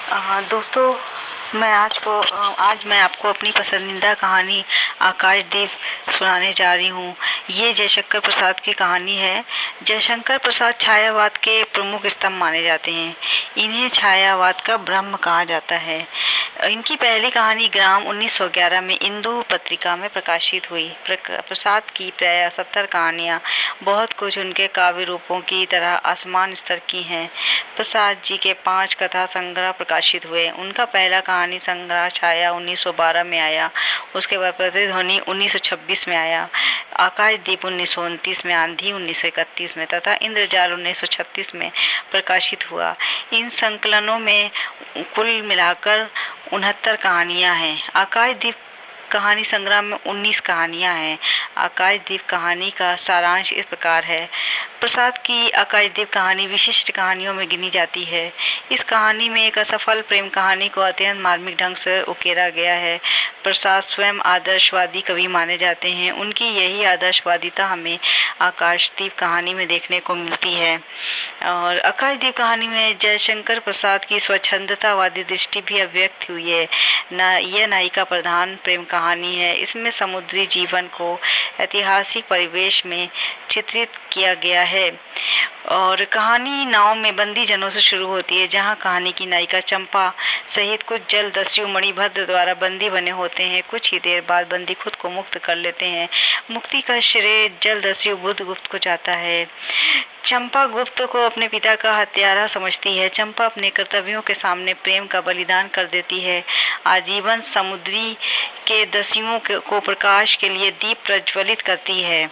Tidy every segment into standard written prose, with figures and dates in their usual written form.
दोस्तों, आज मैं आपको अपनी पसंदीदा कहानी आकाशदीप सुनाने जा रही हूँ। ये जयशंकर प्रसाद की कहानी है। जयशंकर प्रसाद छायावाद के प्रमुख स्तंभ माने जाते हैं। इन्हें छायावाद का ब्रह्म कहा जाता है। इनकी पहली कहानी ग्राम 1911 में इंदु पत्रिका में प्रकाशित हुई। प्रसाद की प्राय 70 कहानियाँ बहुत कुछ उनके काव्य रूपों की तरह आसमान स्तर की हैं। प्रसाद जी के 5 कथा संग्रह प्रकाशित हुए। उनका पहला कहानी संग्रह छाया 1912 में आया। उसके बाद प्रतिध्वनि 1926 में आया, आकाशदीप 1929 में, आंधी 1931 में तथा इंद्रजाल 1936 में प्रकाशित हुआ। इन संकलनों में कुल मिलाकर 69 कहानियाँ हैं। आकाशदीप कहानी संग्रह में 19 कहानियाँ हैं। आकाशदीप कहानी का सारांश इस प्रकार है। प्रसाद की आकाशदीप कहानी विशिष्ट कहानियों में गिनी जाती है। इस कहानी में एक असफल प्रेम कहानी को अत्यंत मार्मिक ढंग से उकेरा गया है। प्रसाद स्वयं आदर्शवादी कवि माने जाते हैं। उनकी यही आदर्शवादिता हमें आकाशदीप कहानी में देखने को मिलती है। और आकाशदीप कहानी में जयशंकर प्रसाद की स्वच्छंदतावादी दृष्टि भी अभिव्यक्त हुई है। यह नायिका प्रधान प्रेम कहानी है। इसमें समुद्री जीवन को ऐतिहासिक परिवेश में चित्रित किया गया है और कहानी नाव में बंदी जनों से शुरू होती है, जहां कहानी की नायिका चंपा सहित कुछ जलदस्यु मणिभद्र द्वारा बंदी बने होते हैं। कुछ ही देर बाद बंदी खुद को मुक्त कर लेते हैं। मुक्ति का श्रेय जलदस्यु बुधगुप्त को जाता है। चंपा गुप्त को अपने पिता का हत्यारा समझती है। चंपा अपने कर्तव्यों के सामने प्रेम का बलिदान कर देती है। आजीवन समुद्री के दस्युओं को प्रकाश के लिए दीप प्रज्वलित करती है।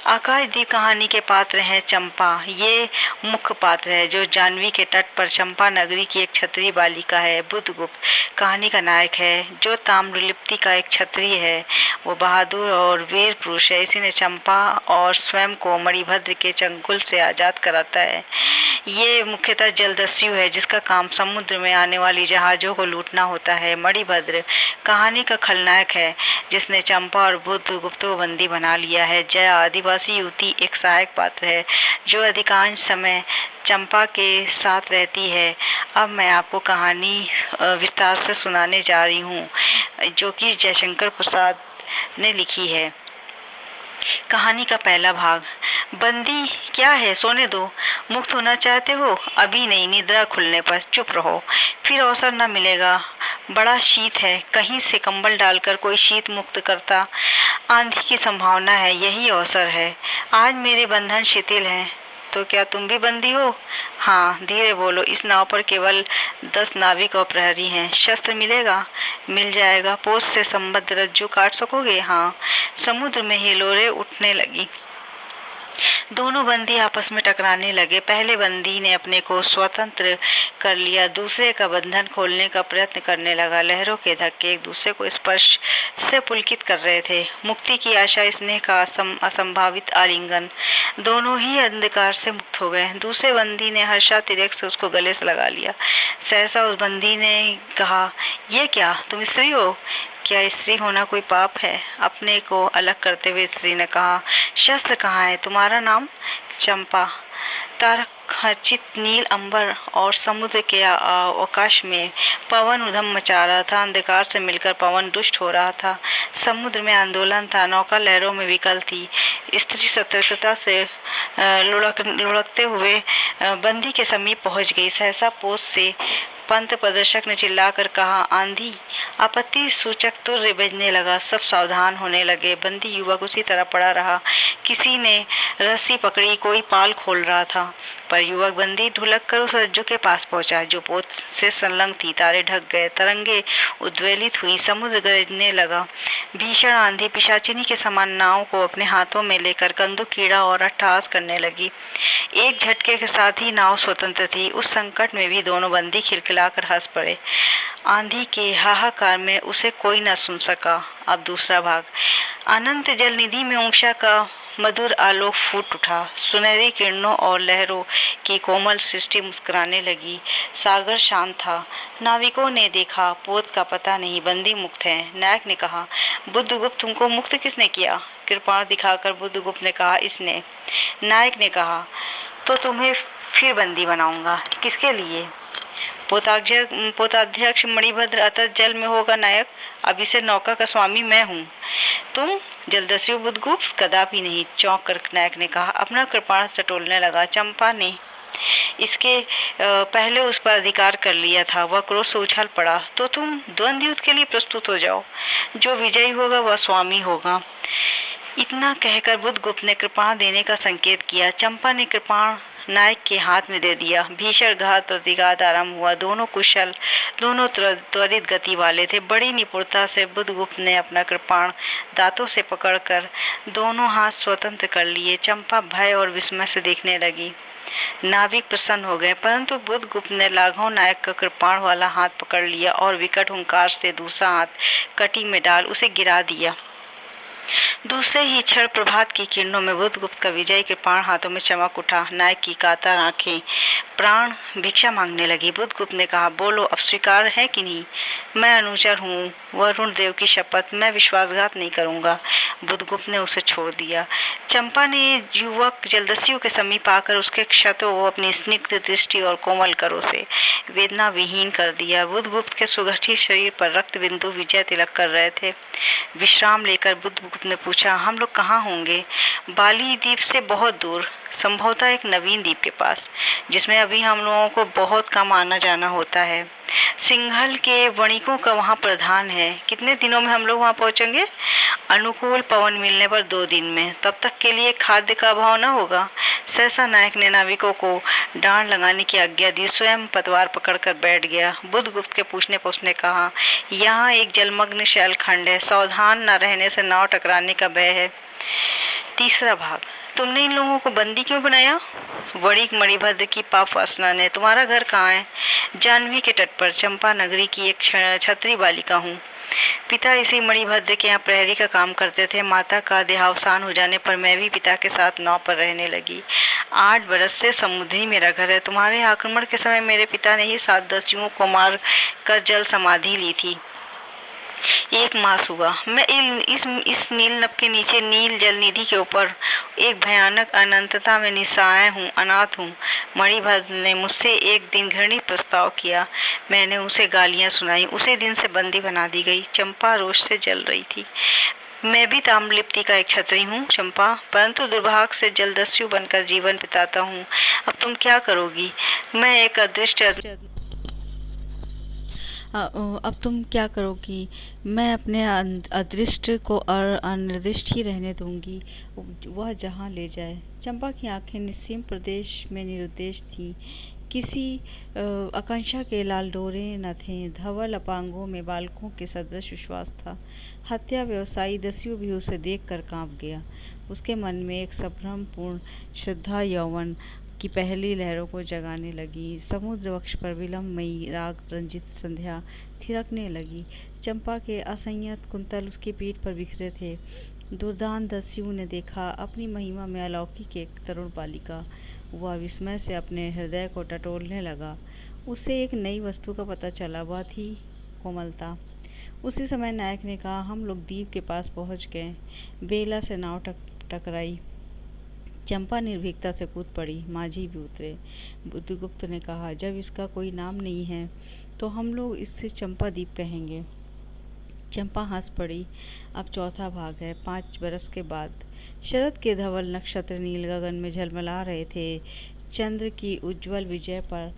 आकाशदीप कहानी के पात्र हैं चंपा। ये मुख्य पात्र है जो जानवी के तट पर चंपा नगरी की एक क्षत्रिय बालिका है। बुधगुप्त कहानी का नायक है जो ताम्रलिप्ति का एक क्षत्रिय है। वो बहादुर और वीर पुरुष है। इसने चंपा और स्वयं को मणिभद्र के चंगुल से आजाद कराता है। ये मुख्यतः जलदस्यु है जिसका काम समुद्र में आने वाली जहाजों को लूटना होता है। मणिभद्र कहानी का खलनायक है जिसने चंपा और बुधगुप्त को बंदी बना लिया है। जया आदिवासी युवती एक सहायक पात्र है जो अधिकांश समय चंपा के साथ रहती है। अब मैं आपको कहानी विस्तार से सुनाने जा रही हूँ जो कि जयशंकर प्रसाद ने लिखी है। कहानी का पहला भाग। बंदी क्या है, सोने दो। मुक्त होना चाहते हो? अभी नहीं, निद्रा खुलने पर। चुप रहो, फिर अवसर न मिलेगा। बड़ा शीत है, कहीं से कंबल डालकर कोई शीत मुक्त करता। आंधी की संभावना है, यही अवसर है। आज मेरे बंधन शिथिल हैं। तो क्या तुम भी बंदी हो? हाँ, धीरे बोलो। इस नाव पर केवल 10 नाविक और प्रहरी हैं। शस्त्र मिलेगा? मिल जाएगा। पोत से संबद्ध रज्जू काट सकोगे? हाँ। समुद्र में हिलोरें उठने लगी। दोनों बंदी आपस में टकराने लगे। पहले बंदी ने अपने को स्वतंत्र कर लिया, दूसरे का बंधन खोलने का प्रयत्न करने लगा। लहरों के धक्के एक दूसरे को स्पर्श से पुलकित कर रहे थे। मुक्ति की आशा, स्नेह का असंभावित आलिंगन, दोनों ही अंधकार से मुक्त हो गए। दूसरे बंदी ने हर्षातिरेक से उसको गले से लगा लिया। सहसा उस बंदी ने कहा, ये क्या, तुम स्त्री हो? क्या स्त्री होना कोई पाप है? अपने को अलग करते हुए स्त्री ने कहा, शस्त्र कहाँ है? तुम्हारा नाम? चंपा। तारखचित नील अंबर और समुद्र के आकाश में पवन उधम मचा रहा था। अंधकार से मिलकर पवन दुष्ट हो रहा था। समुद्र में आंदोलन था। नौका लहरों में विकल थी। स्त्री सतर्कता से लुढ़कते हुए बंदी के समीप पहुंच गई। सहसा पोत से पंथ प्रदर्शक ने चिल्लाकर कहा, आंधी। आपत्ति सूचक तुर्य बजने लगा। सब सावधान होने लगे। बंदी युवक उसी तरह पड़ा रहा। किसी ने रस्सी पकड़ी, कोई पाल खोल रहा था, पर युवक बंदी ढुलक कर उस रज्जू के पास पहुंचा जो पोत से संलग्न थी। तारे ढक गए, तरंगे उद्वेलित हुई, समुद्र गरजने लगा। भीषण आंधी पिशाचिनी के समान नाव को अपने हाथों में लेकर कंदुक कीड़ा और अट्टहास करने लगी। एक झटके के साथ ही नाव स्वतंत्र थी। उस संकट में भी दोनों बंदी खिलखिलाकर हंस पड़े। आंधी के हाहाकार में उसे कोई न सुन सका। अब दूसरा भाग। अनंत जल निधि में ऊषा का मधुर आलोक फूट उठा। सुनहरी किरणों और लहरों की कोमल सृष्टि मुस्कुराने लगी। सागर शांत था। नाविकों ने देखा, पोत का पता नहीं, बंदी मुक्त है। नायक ने कहा, बुद्धगुप्त, तुमको मुक्त किसने किया? कृपाण दिखाकर बुद्धगुप्त ने कहा, इसने। नायक ने कहा, तो तुम्हें फिर बंदी बनाऊंगा। किसके लिए? पोताध्यक्ष मणिभद्र अतः जल में होगा नायक, अब इसे नौका का स्वामी मैं हूँ। तुम जलदस्यु बुधगुप्त? कदापि नहीं, चौंक कर नायक ने कहा। अपना कृपाण टटोलने लगा। चंपा ने इसके पहले उस पर अधिकार कर लिया था। वह क्रोध से उछल पड़ा। तो तुम द्वंद्व युद्ध के लिए प्रस्तुत हो जाओ, जो विजयी होगा वह स्वामी होगा। इतना कहकर बुधगुप्त ने कृपाण देने का संकेत किया। चंपा ने कृपाण नायक के हाथ में दे दिया। भीषण घात प्रतिघात आरंभ हुआ। दोनों कुशल, दोनों त्वरित गति वाले थे। बड़ी निपुणता से बुधगुप्त ने अपना कृपाण दांतों से पकड़कर दोनों हाथ स्वतंत्र कर लिए। चंपा भय और विस्मय से देखने लगी। नाविक प्रसन्न हो गए, परंतु बुधगुप्त ने लाघव नायक का कृपाण वाला हाथ पकड़ लिया और विकट हुंकार से दूसरा हाथ कटी में डाल उसे गिरा दिया। दूसरे ही क्षण प्रभात की किरणों में बुधगुप्त का विजयी कृपाण हाथों में चमक उठा। नायक की कातर आंखें प्राण भिक्षा मांगने लगी। बुधगुप्त ने कहा, बोलो, अब स्वीकार है कि नहीं? मैं अनुचर हूँ, वरुण देव की शपथ, मैं विश्वासघात नहीं करूँगा। बुधगुप्त ने उसे छोड़ दिया। चंपा ने युवक जलदस्यु के समीप आकर उसके क्षतों को अपनी स्निग्ध दृष्टि और कोमल करों से वेदना विहीन कर दिया। बुधगुप्त के सुगठित शरीर पर रक्त बिंदु विजय तिलक कर रहे थे। विश्राम लेकर बुधगुप्त ने पूछा, हम लोग कहाँ होंगे? बाली द्वीप से बहुत दूर, संभवतः एक नवीन द्वीप के पास, जिसमें अभी हम लोगों को बहुत कम आना जाना होता है। सिंघल के वणिकों का वहाँ प्रधान है। कितने दिनों में हम लोग वहाँ पहुँचेंगे? अनुकूल पवन मिलने पर 2 दिन में। तब तक के लिए खाद्य का अभाव न होगा। सहसा नायक ने नाविकों को डांड लगाने की आज्ञा दी। स्वयं पतवार पकड़कर बैठ गया। बुधगुप्त के पूछने पर उसने कहा, यहाँ एक जलमग्न शैलखंड है, सावधान न रहने से नाव टकराने का भय है। तीसरा भाग। तुमने इन लोगों को बंदी क्यों बनाया? वणिक मणिभद्र की पाप वासना ने। तुम्हारा घर कहाँ है? जाह्नवी के तट पर, चंपा नगरी की एक छत्री बालिका हूँ। पिता इसी मणिभद्र के यहाँ प्रहरी का काम करते थे। माता का देहावसान हो जाने पर मैं भी पिता के साथ नाव पर रहने लगी। 8 बरस से समुद्री मेरा घर है। तुम्हारे आक्रमण के समय मेरे पिता ने ही 7 दस्युओं को मार कर जल समाधि ली थी। 1 मास हुआ। मैं इस नील नभ के नीचे नील जल निधि के ऊपर एक भयानक अनंतता में निस्सहाय हूँ, अनाथ हूँ। मणिभद्र ने मुझसे एक दिन घृणित प्रस्ताव किया। मैंने उसे गालियाँ सुनाई। उसी दिन से बंदी बना दी गई। चंपा रोष से जल रही थी। मैं भी ताम्रलिप्ति का एक छत्री हूँ चंपा, परंतु दुर्भाग्य से जलदस्यु बनकर जीवन बिताता हूँ। अब तुम क्या करोगी? मैं एक अब तुम क्या करोगी? मैं अपने अदृष्ट को अनिर्दिष्ट ही रहने दूंगी, वह जहाँ ले जाए। चंपा की आंखें निस्सीम प्रदेश में निरुद्देश थीं। किसी आकांक्षा के लाल डोरे न थे। धवल अपांगों में बालकों के सदृश विश्वास था। हत्या व्यवसायी दस्यु भी उसे देखकर कांप गया। उसके मन में एक संभ्रमपूर्ण श्रद्धा यौवन की पहली लहरों को जगाने लगी। समुद्र वक्ष पर विलंबमयी राग रंजित संध्या थिरकने लगी। चंपा के असंयत कुंतल उसकी पीठ पर बिखरे थे। दुर्दान दस्यु ने देखा अपनी महिमा में अलौकिक एक तरुण बालिका। वह विस्मय से अपने हृदय को टटोलने लगा। उसे एक नई वस्तु का पता चला, वह थी कोमलता। उसी समय नायक ने कहा, हम लोग द्वीप के पास पहुंच गए। बेला से नाव टकराई। चंपा निर्भीकता से कूद पड़ी। माझी भी उतरे। बुधगुप्त ने कहा, जब इसका कोई नाम नहीं है तो हम लोग इससे चंपा द्वीप कहेंगे। चंपा हंस पड़ी। अब चौथा भाग है। 5 बरस के बाद शरद के धवल नक्षत्र नील गगन में झलमला रहे थे। चंद्र की उज्जवल विजय पर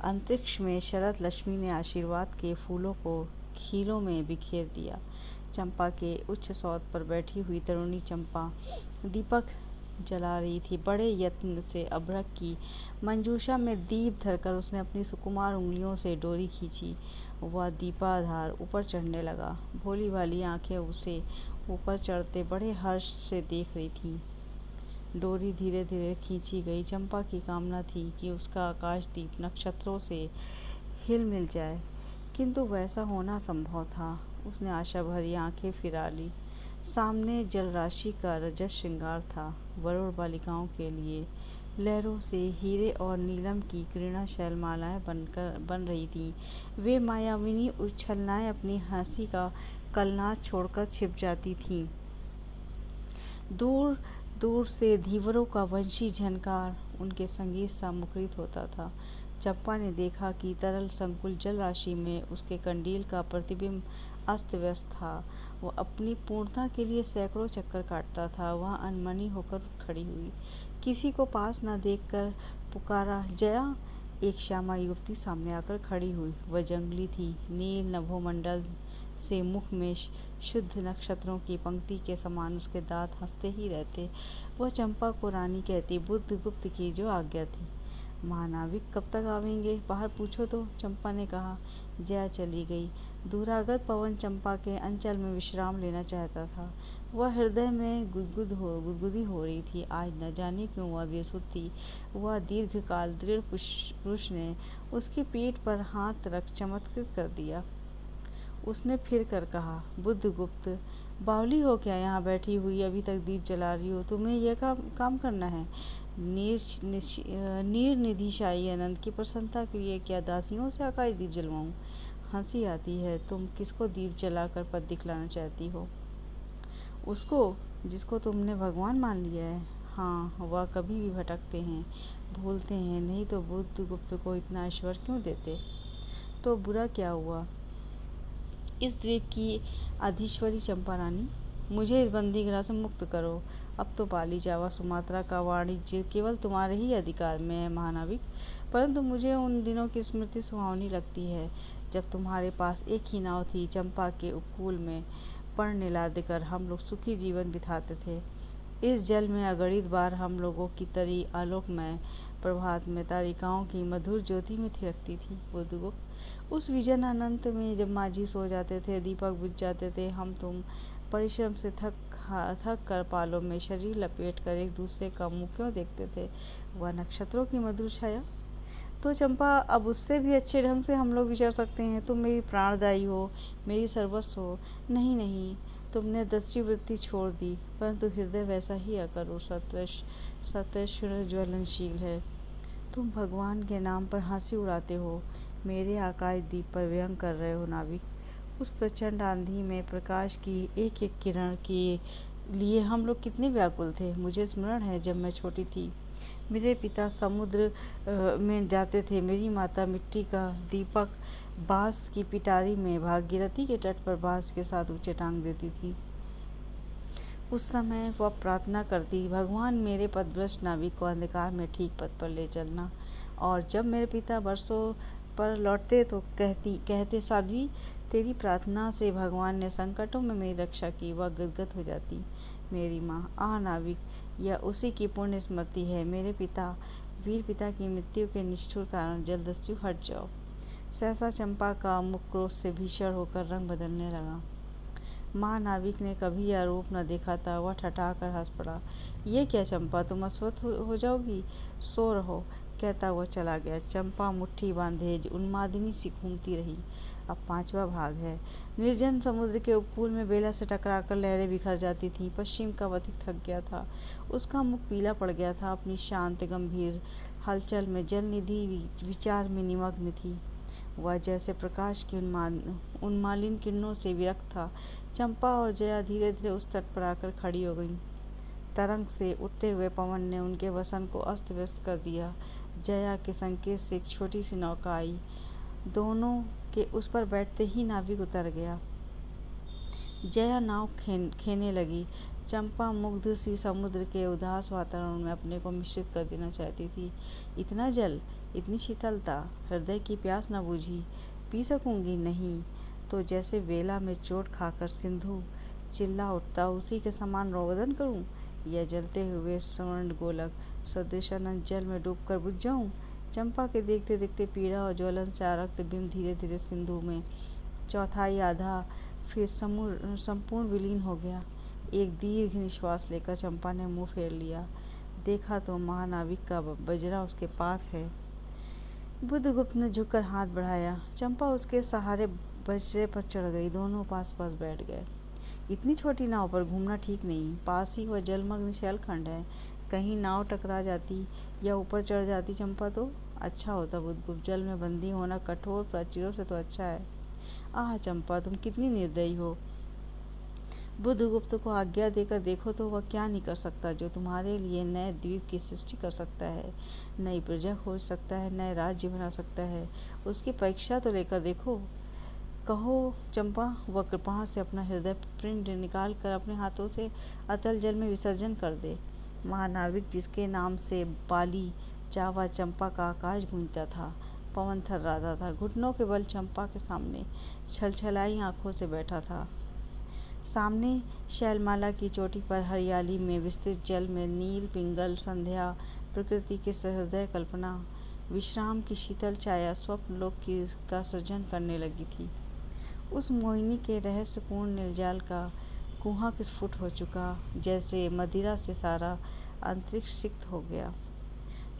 अंतरिक्ष में शरद लक्ष्मी ने आशीर्वाद के फूलों को खीलों में बिखेर दिया। चंपा के उच्च सौध पर बैठी हुई तरुणी चंपा दीपक जला रही थी। बड़े यत्न से अभ्रक की मंजूषा में दीप धरकर उसने अपनी सुकुमार उंगलियों से डोरी खींची। वह दीपाधार ऊपर चढ़ने लगा। भोली भाली आंखें उसे ऊपर चढ़ते बड़े हर्ष से देख रही थीं। डोरी धीरे धीरे खींची गई। चंपा की कामना थी कि उसका आकाशदीप नक्षत्रों से हिल मिल जाए, किंतु वैसा होना संभव था। उसने आशा भरी आंखें फिरा ली। सामने जलराशि का रजत श्रृंगार था। वरुण बालिकाओं के लिए लहरों से हीरे और नीलम की क्रीड़ा शैलमालाएं बन रही थीं। वे मायाविनी उछलनाएं अपनी हंसी का कलनाद छोड़कर छिप जाती थीं। दूर दूर से धीवरों का वंशी झनकार उनके संगीत सा मुखरित होता था। चंपा ने देखा कि तरल संकुल जल राशि में उसके कंडील का प्रतिबिंब अस्त व्यस्त था। वह अपनी पूर्णता के लिए सैकड़ों चक्कर काटता था। वह अनमनी होकर खड़ी हुई, किसी को पास न देखकर पुकारा, जया। एक श्यामा युवती सामने आकर खड़ी हुई। वह जंगली थी। नील नभोमंडल से मुख में शुद्ध नक्षत्रों की पंक्ति के समान उसके दांत हंसते ही रहते। वह चंपा को रानी कहती। बुद्धगुप्त की जो आज्ञा थी। महानाविक कब तक आवेंगे? बाहर पूछो तो, चंपा ने कहा। जया चली गई। दूरागत पवन चंपा के अंचल में विश्राम लेना चाहता था। वह हृदय में गुदगुदी हो रही थी। आज न जाने क्यों वह बेसुध थी। वह दीर्घकाल दृढ़ पुरुष ने उसकी पीठ पर हाथ रख चमत्कृत कर दिया। उसने फिर कर कहा, बुद्धगुप्त, बावली हो क्या यहाँ बैठी हुई? अभी तक दीप जला रही हो? तुम्हें यह काम करना है? निधिशाही अनंत की प्रसन्नता के लिए क्या दासियों से आकाश दीप जलवाऊं? हंसी आती है। तुम किसको दीप जलाकर पद दिखलाना चाहती हो? उसको जिसको तुमने भगवान मान लिया है। हाँ, वह कभी भी भटकते हैं, भूलते हैं, नहीं तो बुद्धगुप्त को इतना ऐश्वर्य क्यों देते? तो बुरा क्या हुआ? इस द्वीप की अधीश्वरी चंपा रानी, मुझे इस बंदीगृह से मुक्त करो। अब तो बाली, जावा, सुमात्रा का वाणिज्य केवल तुम्हारे ही अधिकार में है महानाविक। परंतु मुझे उन दिनों की स्मृति सुहावनी लगती है जब तुम्हारे पास एक ही नाव थी। चंपा के उपकूल में पर्ण लाद कर हम लोग सुखी जीवन बिताते थे। इस जल में अगणित बार हम लोगों की तरी आलोकमय प्रभात में तारिकाओं की मधुर ज्योति में थिरकती थी। बुद्धगुप्त, उस विजन अनंत में जब माझी सो जाते थे, दीपक बुझ जाते थे, हम तुम परिश्रम से थक कर पालों में शरीर लपेट कर एक दूसरे का मुँह क्यों देखते थे? वह नक्षत्रों की मधुर छाया। तो चंपा, अब उससे भी अच्छे ढंग से हम लोग विचार सकते हैं। तुम मेरी प्राणदायी हो, मेरी सर्वस्व हो। नहीं नहीं, तुमने दस्युवृत्ति छोड़ दी, परंतु हृदय वैसा ही अकरो सतृष्ण ज्वलनशील है। तुम भगवान के नाम पर हंसी उड़ाते हो, मेरे आकाश दीप पर व्यंग कर रहे हो नाविक। उस प्रचंड आंधी में प्रकाश की एक एक किरण के लिए हम लोग कितने व्याकुल थे। मुझे स्मरण है, जब मैं छोटी थी, मेरे पिता समुद्र में जाते थे। मेरी माता मिट्टी का दीपक बांस की पिटारी में भागीरथी के तट पर बांस के साथ ऊंचे टांग देती थी। उस समय वह प्रार्थना करती, भगवान, मेरे पथभ्रष्ट नाविक को अंधकार में ठीक पथ पर ले चलना। और जब मेरे पिता बरसों पर लौटते तो कहते, साध्वी, तेरी प्रार्थना से भगवान ने संकटों में मेरी रक्षा की। वह गदगद हो जाती। मेरी माँ, आह नाविक, यह उसी की पुण्य स्मृति है। मेरे पिता, वीर पिता की मृत्यु के निष्ठुर कारण जलदस्यु, हट जाओ। सहसा चंपा का मुख क्रोध से भीषण होकर रंग बदलने लगा। माँ नाविक ने कभी यह रूप न देखा था। वह ठठाकर हंस पड़ा। ये क्या चंपा, तुम अस्वस्थ हो जाओगी? सो रहो, कहता हुआ चला गया। चंपा मुट्ठी बांधे उन्मादिनी सी घूमती रही। अब 5वां भाग है। निर्जन समुद्र के उपकूल में बेला से टकराकर लहरें बिखर जाती थीं। पश्चिम का पथिक थक गया था। उसका मुख पीला पड़ गया था। अपनी शांत गंभीर हलचल में जलनिधि विचार में निमग्न थी। वह जैसे प्रकाश की उन्मालिन किरणों से विरक्त था। चंपा और जया धीरे धीरे उस तट पर आकर खड़ी हो गईं। तरंग से उठते हुए पवन ने उनके वसन को अस्त व्यस्त कर दिया। जया के संकेत से एक छोटी सी नौका आई। दोनों के उस पर बैठते ही नाविक उतर गया। जया नाव खेने लगी। चंपा मुग्ध सी समुद्र के उदास वातावरण में अपने को मिश्रित कर देना चाहती थी। इतना जल, इतनी शीतलता, हृदय की प्यास न बुझी। पी सकूंगी? नहीं तो जैसे वेला में चोट खाकर सिंधु चिल्ला उठता, उसी के समान रोदन करूं, या जलते हुए स्वर्ण गोलक सदृश अनंत जल में डूबकर बुझ जाऊं? चंपा के देखते देखते पीड़ा और ज्वलन से आरक्त बिंब धीरे धीरे सिंधु में चौथाई आधा फिर संपूर्ण विलीन हो गया। एक दीर्घ निश्वास लेकर चंपा ने मुंह फेर लिया। देखा तो महानाविक का बजरा उसके पास है। बुद्धगुप्त ने झुककर हाथ बढ़ाया। चंपा उसके सहारे बजरे पर चढ़ गई। दोनों पास पास बैठ गए। इतनी छोटी नाव पर घूमना ठीक नहीं। पास ही वह जलमग्न शैलखंड है। कहीं नाव टकरा जाती या ऊपर चढ़ जाती चंपा तो अच्छा होता। बुद्धगुप्त, जल में बंदी होना कठोर प्राचीरों से तो अच्छा है। आह चंपा, तुम कितनी निर्दयी हो। बुद्धगुप्त को आज्ञा देकर देखो तो वह क्या नहीं कर सकता, जो तुम्हारे लिए नए द्वीप की सृष्टि कर सकता है, नई प्रजा खोज सकता है, नए राज्य बना सकता है। उसकी परीक्षा तो लेकर देखो। कहो चंपा, वह कृपा से अपना हृदय पिंड निकाल कर अपने हाथों से अतल जल में विसर्जन कर दे। महानाविक जिसके नाम से बाली चावा चंपा का आकाश गूंजता था, पवन थर्राता था, घुटनों के बल चंपा के सामने छलछलाई आंखों से बैठा था। सामने शैलमाला की चोटी पर हरियाली में विस्तृत जल में नील पिंगल संध्या प्रकृति के सहृदय कल्पना विश्राम की शीतल छाया स्वप्न लोक की का सृजन करने लगी थी। उस मोहिनी के रहस्यपूर्ण नीलजाल का कुआं स्फुट हो चुका, जैसे मदिरा से सारा अंतरिक्ष सिक्त हो गया।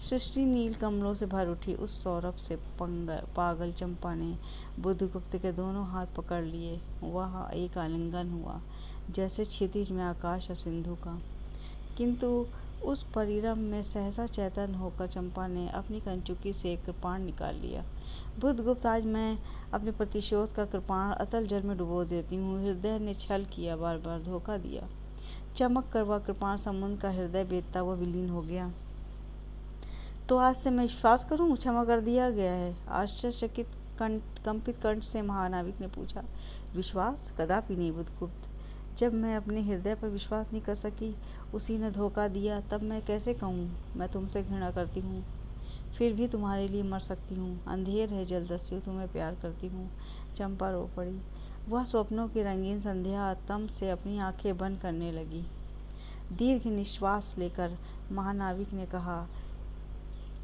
सृष्टि नील कमलों से भर उठी। उस सौरभ से पागल चंपा ने बुद्धगुप्त के दोनों हाथ पकड़ लिए। वह एक आलिंगन हुआ, जैसे क्षितिज में आकाश और सिंधु का। किंतु उस परिरम में सहसा चैतन्य होकर चंपा ने अपनी कंचुकी से एक कृपाण निकाल लिया। बुद्धगुप्त, आज मैं अपने प्रतिशोध का कृपाण अतल जल में डुबो देती हूँ। हृदय ने छल किया, बार बार धोखा दिया। चमक कर वह कृपाण समुद्र का हृदय बेतता हुआ विलीन हो गया। तो आज से मैं विश्वास करूं, क्षमा कर दिया गया है? आश्चर्यचकित कंपित कंठ से महानाविक ने पूछा। विश्वास? कदापि नहीं बुद्धगुप्त। जब मैं अपने हृदय पर विश्वास नहीं कर सकी, उसी ने धोखा दिया, तब मैं कैसे कहूँ मैं तुमसे घृणा करती हूँ? फिर भी तुम्हारे लिए मर सकती हूँ। अंधेर है जलदस्यु, तुम्हें प्यार करती हूँ। चंपा रो पड़ी। वह स्वप्नों की रंगीन संध्या तम से अपनी आंखें बंद करने लगी। दीर्घ निश्वास लेकर महानाविक ने कहा,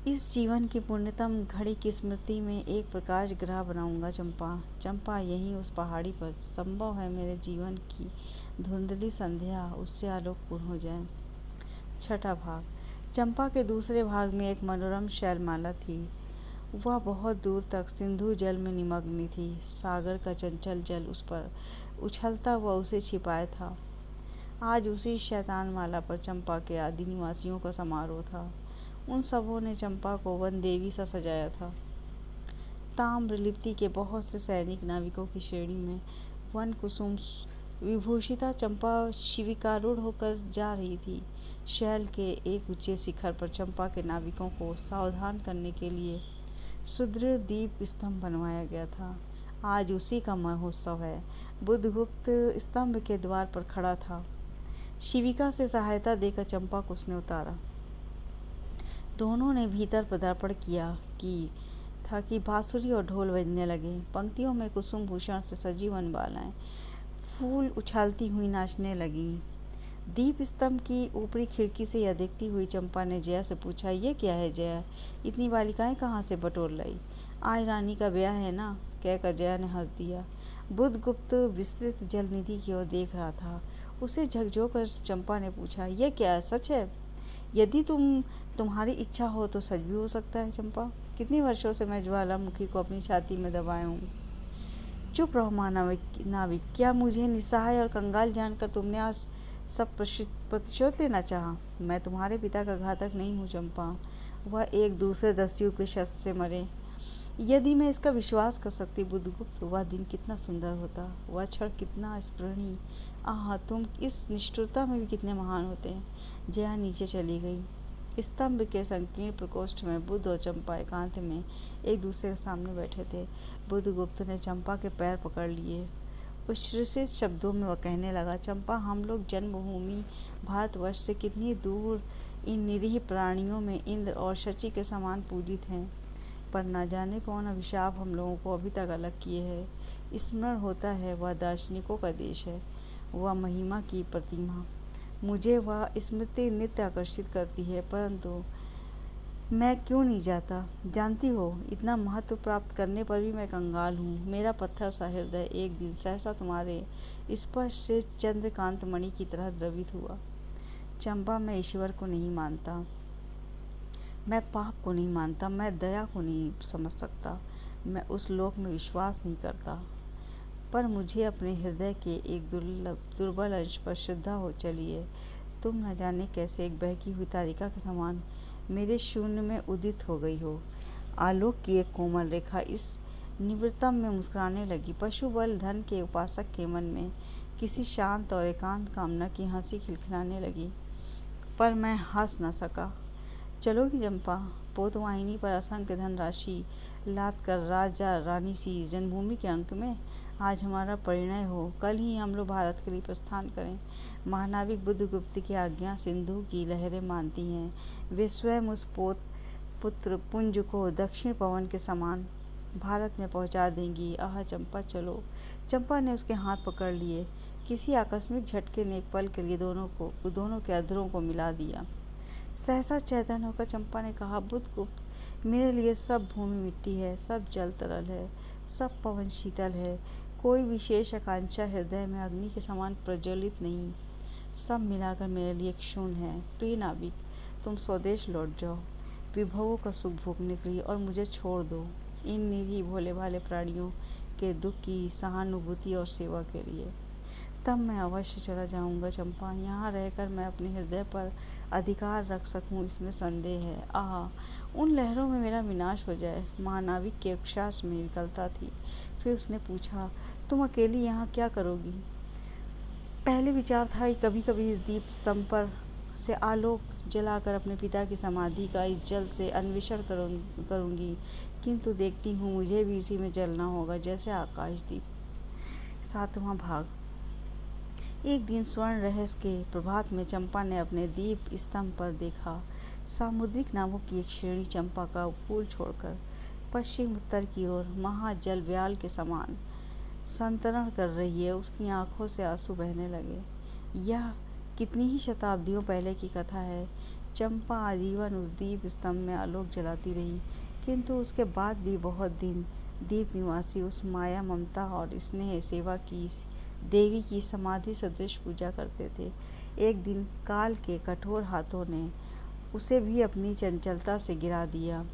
इस जीवन की पुण्यतम घड़ी की स्मृति में एक प्रकाश ग्रह बनाऊंगा चंपा। चंपा, यहीं उस पहाड़ी पर संभव है मेरे जीवन की धुंधली संध्या उससे आलोकपूर्ण हो जाए। छठा भाग। चंपा के दूसरे भाग में एक मनोरम शैलमाला थी। वह बहुत दूर तक सिंधु जल में निमग्न थी। सागर का चंचल जल उस पर उछलता हुआ उसे छिपाए था। आज उसी शैतानमाला पर चंपा के आदि निवासियों का समारोह था। उन सबों ने चंपा को वन देवी सा सजाया था। ताम्रलिप्ति के बहुत से सैनिक नाविकों की श्रेणी में वन कुसुम विभूषिता चंपा शिविकारूढ़ होकर जा रही थी। शैल के एक ऊंचे शिखर पर चंपा के नाविकों को सावधान करने के लिए सुदृढ़ दीप स्तंभ बनवाया गया था। आज उसी का महोत्सव है। बुद्धगुप्त स्तंभ के द्वार पर खड़ा था। शिविका से सहायता देकर चंपा को उसने उतारा। दोनों ने भीतर पदार्पण किया था कि बांसुरी और ढोल बजने लगे। पंक्तियों में कुसुम भूषण से सजी वनमालाएं फूल उछालती हुई नाचने लगी। दीप स्तंभ की ऊपरी खिड़की से यह देखती हुई चंपा ने जया से पूछा, ये क्या है जया? इतनी बालिकाएं कहाँ से बटोर लाई? आज रानी का ब्याह है ना? कहकर जया ने हंस दिया। बुद्धगुप्त विस्तृत जल निधि की ओर देख रहा था। उसे झकझोरकर चंपा ने पूछा, यह क्या है? सच है? यदि तुम्हारी इच्छा हो तो सच भी हो सकता है चंपा। कितने वर्षों से मैं ज्वालामुखी को अपनी छाती में दबाया हूँ। चुप रहो नाविक, क्या मुझे निस्सहाय और कंगाल जानकर तुमने आज सब प्रतिशोध लेना चाहा? मैं तुम्हारे पिता का घातक नहीं हूँ चंपा। वह एक दूसरे दस्यु के शस्त्र से मरे। यदि मैं इसका विश्वास कर सकती बुद्धगुप्त, वह दिन कितना सुंदर होता, वह क्षण कितना स्मरणीय। आह, तुम इस निष्ठुरता में भी कितने महान होते हैं। जया नीचे चली गई। स्तंभ के संकीर्ण प्रकोष्ठ में बुद्ध और चंपा एकांत में एक दूसरे के सामने बैठे थे। बुद्धगुप्त ने चंपा के पैर पकड़ लिए। उच्छ्वसित शब्दों में वह कहने लगा, चंपा, हम लोग जन्मभूमि भारतवर्ष से कितनी दूर इन निरीह प्राणियों में इंद्र और शची के समान पूजित हैं, पर न जाने कौन अभिशाप हम लोगों को अभी तक अलग किए है। स्मरण होता है वह दार्शनिकों का देश है, वह महिमा की प्रतिमा। मुझे वह स्मृति नित्य आकर्षित करती है, परंतु मैं क्यों नहीं जाता? जानती हो, इतना महत्व प्राप्त करने पर भी मैं कंगाल हूँ। मेरा पत्थर सा हृदय एक दिन सहसा तुम्हारे स्पर्श से चंद्रकांत मणि की तरह द्रवित हुआ। चंपा, मैं ईश्वर को नहीं मानता, मैं पाप को नहीं मानता, मैं दया को नहीं समझ सकता, मैं उस लोक में विश्वास नहीं करता, पर मुझे अपने हृदय के एक दुर्बल अंश पर श्रद्धा हो चली है। तुम न जाने कैसे एक बहकी हुई तारिका के समान मेरे शून्य में उदित हो गई हो। आलोक की एक कोमल रेखा इस निवृत्तम में मुस्कुराने लगी। पशु बल धन के उपासक के मन में किसी शांत और एकांत कामना की हंसी खिलखिलाने लगी, पर मैं हंस न सका। चलोगी चंपा? पोतवाहिनी पर असंख्य धनराशि लाद कर राजा रानी सी जन्मभूमि के अंक में आज हमारा परिणय हो। कल ही हम लोग भारत के लिए प्रस्थान करें। महानाविक बुद्धगुप्त की आज्ञा सिंधु की लहरें मानती हैं। वे स्वयं उस पुत्र पुंज को दक्षिण पवन के समान भारत में पहुंचा देंगी। आह चंपा चलो। चंपा ने उसके हाथ पकड़ लिए। किसी आकस्मिक झटके ने एक पल के लिए दोनों के अधरों को मिला दिया। सहसा चैतन्य होकर चंपा ने कहा, बुद्धगुप्त, मेरे लिए सब भूमि मिट्टी है, सब जल तरल है, सब पवन शीतल है। कोई विशेष आकांक्षा हृदय में अग्नि के समान प्रज्वलित नहीं। सब मिलाकर मेरे लिए एक शून्य है। प्रिय नाविक, तुम स्वदेश लौट जाओ विभवों का सुख भोगने के लिए और मुझे छोड़ दो इन निरीह भोले भाले प्राणियों के दुख की सहानुभूति और सेवा के लिए। तब मैं अवश्य चला जाऊंगा चंपा। यहाँ रहकर मैं अपने हृदय पर अधिकार रख सकूं, इसमें संदेह है। आह, उन लहरों में मेरा विनाश हो जाए। महानाविक के उच्छ्वास में विकलता थी। फिर उसने पूछा, तुम अकेली यहाँ क्या करोगी? पहले विचार था कि कभी कभी इस दीप स्तंभ पर से आलोक जलाकर अपने पिता की समाधि का इस जल से अन्वेषण करूंगी, किंतु देखती हूँ मुझे भी इसी में जलना होगा, जैसे आकाशदीप। 7वां भाग। एक दिन स्वर्ण रहस्य के प्रभात में चंपा ने अपने दीप स्तंभ पर देखा। सामुद्रिक नावों की एक श्रेणी चंपा का उपकूल छोड़कर पश्चिम उत्तर की ओर महाजल व्याल के समान संतरण कर रही है। उसकी आंखों से आंसू बहने लगे। यह कितनी ही शताब्दियों पहले की कथा है। चंपा आजीवन उस दीप स्तंभ में आलोक जलाती रही, किंतु उसके बाद भी बहुत दिन दीप निवासी उस माया, ममता और स्नेह सेवा की देवी की समाधि सदृश पूजा करते थे। एक दिन काल के कठोर हाथों ने उसे भी अपनी चंचलता से गिरा दिया।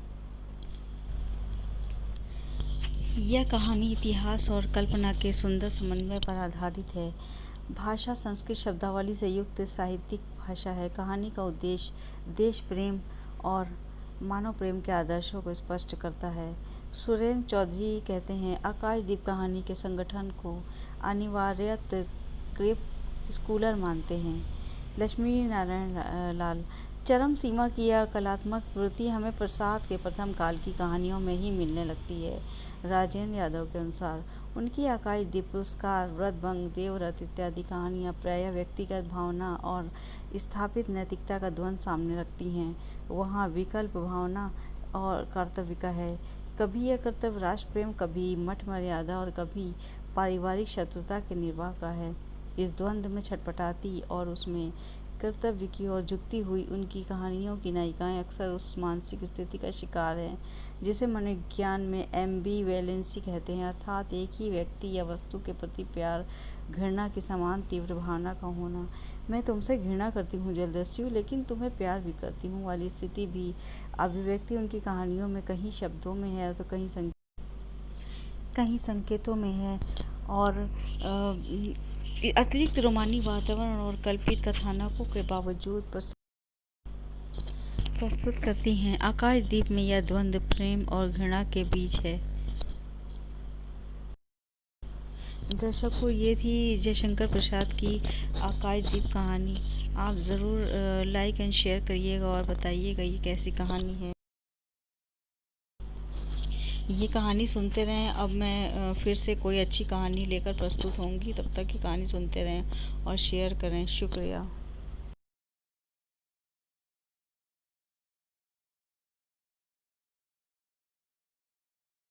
यह कहानी इतिहास और कल्पना के सुंदर समन्वय पर आधारित है। भाषा संस्कृत शब्दावली से युक्त साहित्यिक भाषा है। कहानी का उद्देश्य देश प्रेम और मानव प्रेम के आदर्शों को स्पष्ट करता है। सुरेंद्र चौधरी कहते हैं, आकाशदीप कहानी के संगठन को अनिवार्यत क्रेप स्कूलर मानते हैं। लक्ष्मी नारायण लाल, चरम सीमा की यह कलात्मक प्रवृत्ति हमें प्रसाद के प्रथम काल की कहानियों में ही मिलने लगती है। राजेंद्र यादव के अनुसार उनकी आकाशदीप, पुरस्कार, व्रतभंग, देवव्रत इत्यादि कहानियाँ प्रायः व्यक्तिगत भावना और स्थापित नैतिकता का द्वंद्व सामने रखती हैं। वहाँ विकल्प भावना और कर्तव्य का है। कभी यह कर्तव्य राष्ट्र प्रेम, कभी मठ मर्यादा और कभी पारिवारिक शत्रुता के निर्वाह का है। इस द्वंद्व में छटपटाती और उसमें कर्तव्य की ओर झुकती हुई उनकी कहानियों की नायिकाएं अक्सर उस मानसिक स्थिति का शिकार हैं जिसे मनोविज्ञान में एम्बिवेलेंसी कहते हैं, अर्थात एक ही व्यक्ति या वस्तु के प्रति प्यार घृणा की समान तीव्र भावना का होना। मैं तुमसे घृणा करती हूँ जलदस्यु, लेकिन तुम्हें प्यार भी करती हूँ वाली स्थिति भी अभिव्यक्ति उनकी कहानियों में कहीं शब्दों में है तो कहीं संकेतों में है और अतिरिक्त रोमानी वातावरण और कल्पित कथानकों के बावजूद प्रस्तुत करती हैं। आकाशदीप में यह द्वंद्व प्रेम और घृणा के बीच है। दर्शकों, ये थी जयशंकर प्रसाद की आकाशदीप कहानी। आप ज़रूर लाइक एंड शेयर करिएगा और बताइएगा ये कैसी कहानी है। ये कहानी सुनते रहें। अब मैं फिर से कोई अच्छी कहानी लेकर प्रस्तुत होंगी। तब तक की कहानी सुनते रहें और शेयर करें। शुक्रिया।